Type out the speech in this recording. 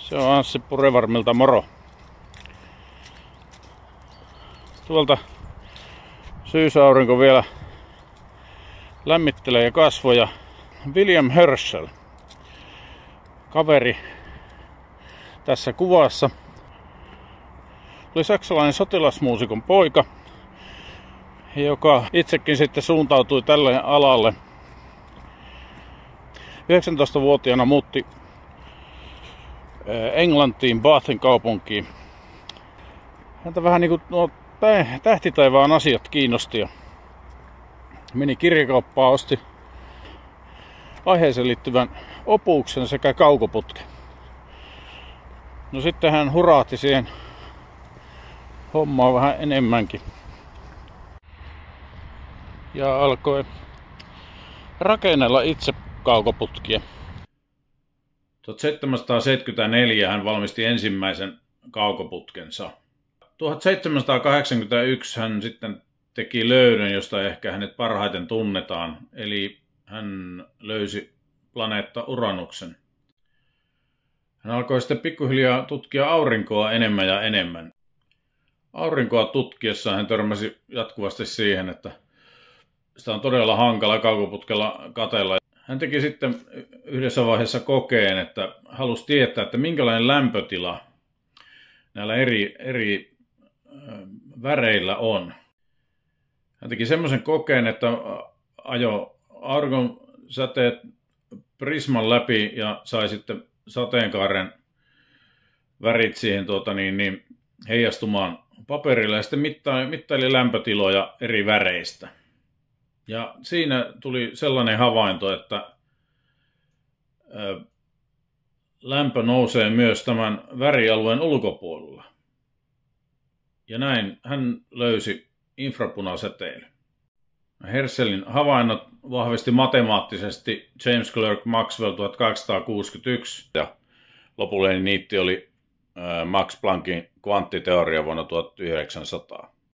Se on Anssi Purevarmilta moro. Tuolta syysaurinko vielä lämmittelee kasvoja. William Herschel, kaveri tässä kuvassa, oli saksalainen sotilasmuusikon poika, joka itsekin sitten suuntautui tälle alalle. 19-vuotiaana muutti Englantiin, Bathin kaupunkiin. Häntä vähän niin kuin nuo tähtitaivaan asiat kiinnosti ja meni kirjakauppaan, osti aiheeseen liittyvän opuksen sekä kaukoputken. No sitten hän huraahti siihen hommaan vähän enemmänkin ja alkoi rakennella itse kaukoputkia. 1774 hän valmisti ensimmäisen kaukoputkensa. 1781 hän sitten teki löydön, josta ehkä hänet parhaiten tunnetaan, eli hän löysi planeetta Uranuksen. Hän alkoi sitten pikkuhiljaa tutkia aurinkoa enemmän ja enemmän. Aurinkoa tutkiessaan hän törmäsi jatkuvasti siihen, että sitä on todella hankala kaukoputkella katsella. Hän teki sitten yhdessä vaiheessa kokeen, että halusi tietää, että minkälainen lämpötila näillä eri väreillä on. Hän teki semmoisen kokeen, että ajoi auringon säteet prisman läpi ja sai sitten sateenkaaren värit siihen heijastumaan paperille ja sitten mittaili lämpötiloja eri väreistä. Ja siinä tuli sellainen havainto, että lämpö nousee myös tämän värialueen ulkopuolella. Ja näin hän löysi infrapunasäteilyn. Herschelin havainnot vahvisti matemaattisesti James Clerk Maxwell 1861 ja lopullinen niitti oli Max Planckin kvanttiteoria vuonna 1900.